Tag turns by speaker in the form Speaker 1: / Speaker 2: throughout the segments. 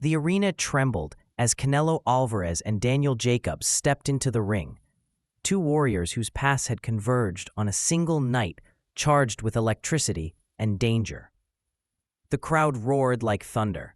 Speaker 1: The arena trembled as Canelo Álvarez and Daniel Jacobs stepped into the ring, two warriors whose paths had converged on a single night charged with electricity and danger. The crowd roared like thunder,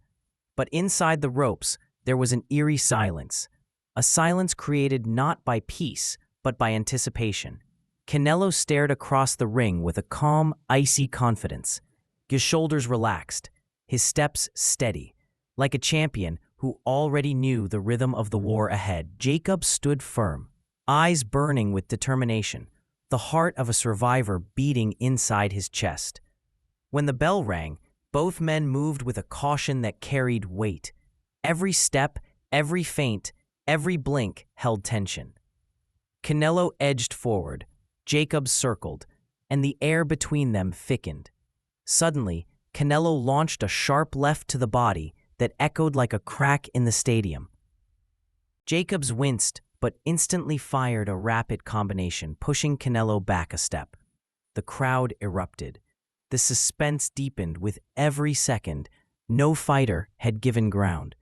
Speaker 1: but inside the ropes there was an eerie silence, a silence created not by peace but by anticipation. Canelo stared across the ring with a calm, icy confidence, his shoulders relaxed, his steps steady. Like a champion who already knew the rhythm of the war ahead, Jacobs stood firm, eyes burning with determination, the heart of a survivor beating inside his chest. When the bell rang, both men moved with a caution that carried weight. Every step, every feint, every blink held tension. Canelo edged forward, Jacobs circled, and the air between them thickened. Suddenly, Canelo launched a sharp left to the body that echoed like a crack in the stadium. Jacobs winced, but instantly fired a rapid combination, pushing Canelo back a step. The crowd erupted. The suspense deepened with every second. No fighter had given ground.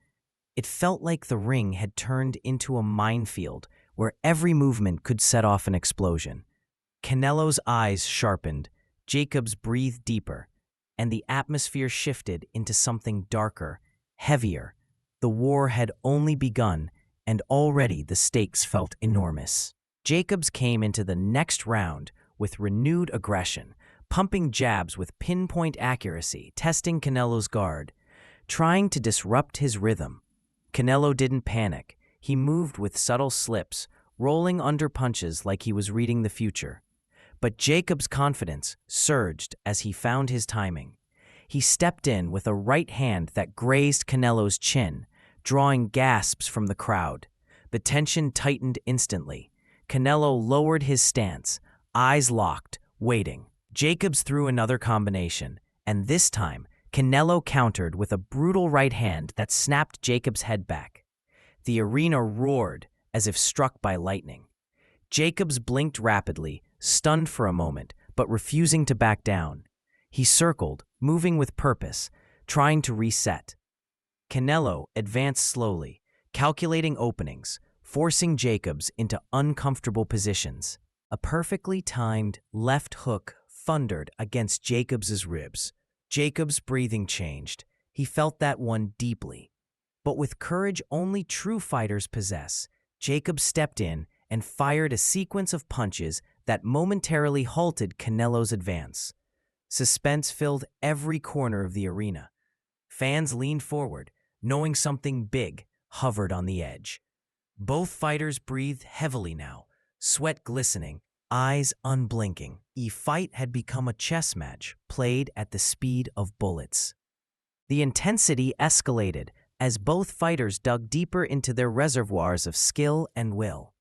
Speaker 1: It felt like the ring had turned into a minefield where every movement could set off an explosion. Canelo's eyes sharpened, Jacobs breathed deeper, and the atmosphere shifted into something darker, heavier. The war had only begun, and already the stakes felt enormous. Jacobs came into the next round with renewed aggression, pumping jabs with pinpoint accuracy, testing Canelo's guard, trying to disrupt his rhythm. Canelo didn't panic. He moved with subtle slips, rolling under punches like he was reading the future. But Jacobs' confidence surged as he found his timing. He stepped in with a right hand that grazed Canelo's chin, drawing gasps from the crowd. The tension tightened instantly. Canelo lowered his stance, eyes locked, waiting. Jacobs threw another combination, and this time, Canelo countered with a brutal right hand that snapped Jacobs' head back. The arena roared as if struck by lightning. Jacobs blinked rapidly, stunned for a moment, but refusing to back down. He circled, moving with purpose, trying to reset. Canelo advanced slowly, calculating openings, forcing Jacobs into uncomfortable positions. A perfectly timed left hook thundered against Jacobs' ribs. Jacobs' breathing changed. He felt that one deeply. But with courage only true fighters possess, Jacobs stepped in and fired a sequence of punches that momentarily halted Canelo's advance. Suspense filled every corner of the arena. Fans leaned forward, knowing something big hovered on the edge. Both fighters breathed heavily now, sweat glistening, eyes unblinking. The fight had become a chess match played at the speed of bullets. The intensity escalated as both fighters dug deeper into their reservoirs of skill and will.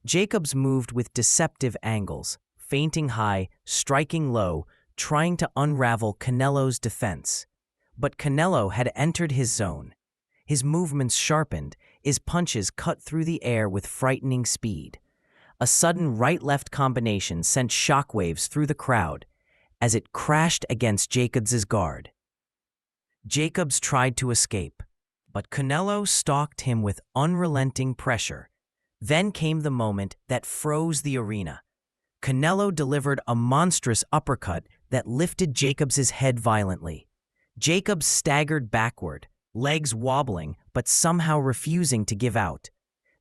Speaker 1: Jacobs moved with deceptive angles, feinting high, striking low, trying to unravel Canelo's defense. But Canelo had entered his zone. His movements sharpened, his punches cut through the air with frightening speed. A sudden right-left combination sent shockwaves through the crowd as it crashed against Jacobs' guard. Jacobs tried to escape, but Canelo stalked him with unrelenting pressure. Then came the moment that froze the arena. Canelo delivered a monstrous uppercut that lifted Jacobs' head violently. Jacobs staggered backward, legs wobbling but somehow refusing to give out.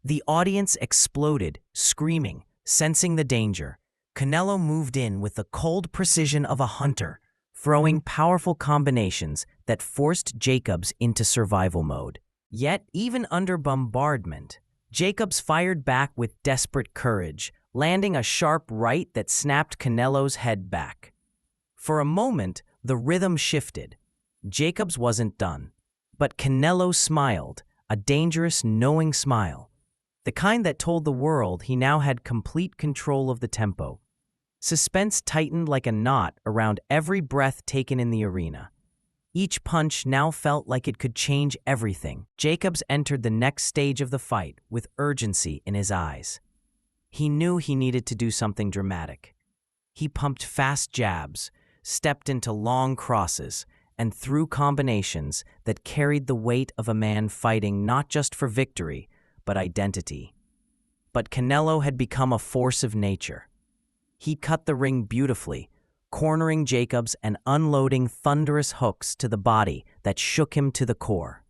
Speaker 1: The audience exploded, screaming, sensing the danger. Canelo moved in with the cold precision of a hunter, throwing powerful combinations that forced Jacobs into survival mode. Yet, even under bombardment, Jacobs fired back with desperate courage, landing a sharp right that snapped Canelo's head back. For a moment, the rhythm shifted. Jacobs wasn't done, but Canelo smiled, a dangerous, knowing smile, the kind that told the world he now had complete control of the tempo. Suspense tightened like a knot around every breath taken in the arena. Each punch now felt like it could change everything. Jacobs entered the next stage of the fight with urgency in his eyes. He knew he needed to do something dramatic. He pumped fast jabs, stepped into long crosses, and threw combinations that carried the weight of a man fighting not just for victory, but identity. But Canelo had become a force of nature. He cut the ring beautifully, cornering Jacobs and unloading thunderous hooks to the body that shook him to the core.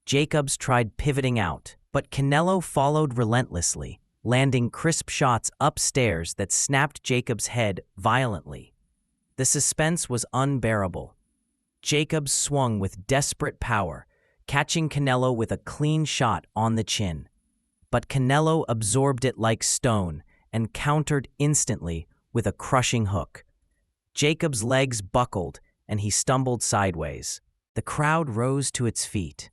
Speaker 1: Jacobs tried pivoting out, but Canelo followed relentlessly, landing crisp shots upstairs that snapped Jacobs' head violently. The suspense was unbearable. Jacobs swung with desperate power, catching Canelo with a clean shot on the chin. But Canelo absorbed it like stone and countered instantly with a crushing hook. Jacobs' legs buckled and he stumbled sideways. The crowd rose to its feet.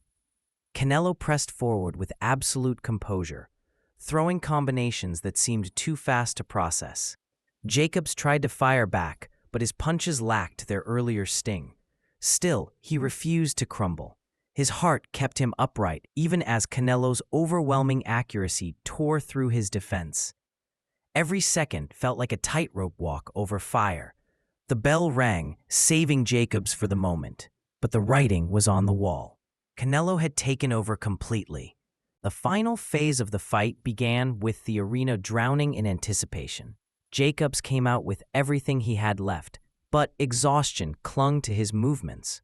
Speaker 1: Canelo pressed forward with absolute composure, throwing combinations that seemed too fast to process. Jacobs tried to fire back, but his punches lacked their earlier sting. Still, he refused to crumble. His heart kept him upright even as Canelo's overwhelming accuracy tore through his defense. Every second felt like a tightrope walk over fire. The bell rang, saving Jacobs for the moment, but the writing was on the wall. Canelo had taken over completely. The final phase of the fight began with the arena drowning in anticipation. Jacobs came out with everything he had left, but exhaustion clung to his movements.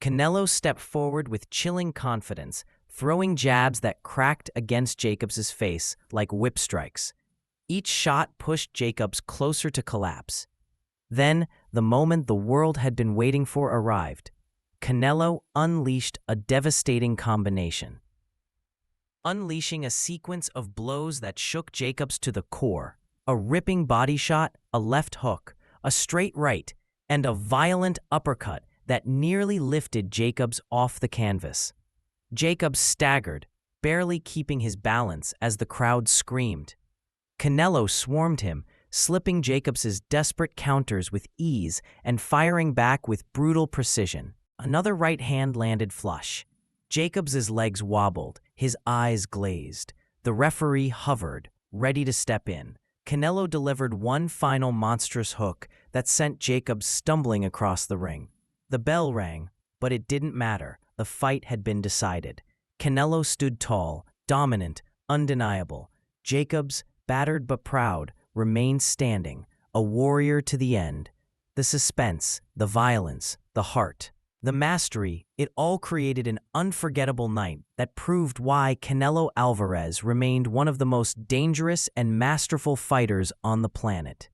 Speaker 1: Canelo stepped forward with chilling confidence, throwing jabs that cracked against Jacobs' face like whip strikes. Each shot pushed Jacobs closer to collapse. Then, the moment the world had been waiting for arrived. Canelo unleashed a devastating combination. Unleashing a sequence of blows that shook Jacobs to the core, a ripping body shot, a left hook, a straight right, and a violent uppercut that nearly lifted Jacobs off the canvas. Jacobs staggered, barely keeping his balance as the crowd screamed. Canelo swarmed him, slipping Jacobs' desperate counters with ease and firing back with brutal precision. Another right hand landed flush. Jacobs' legs wobbled, his eyes glazed. The referee hovered, ready to step in. Canelo delivered one final monstrous hook that sent Jacobs stumbling across the ring. The bell rang, but it didn't matter. The fight had been decided. Canelo stood tall, dominant, undeniable. Jacobs, battered but proud, remained standing, a warrior to the end. The suspense, the violence, the heart, the mastery, it all created an unforgettable night that proved why Canelo Álvarez remained one of the most dangerous and masterful fighters on the planet.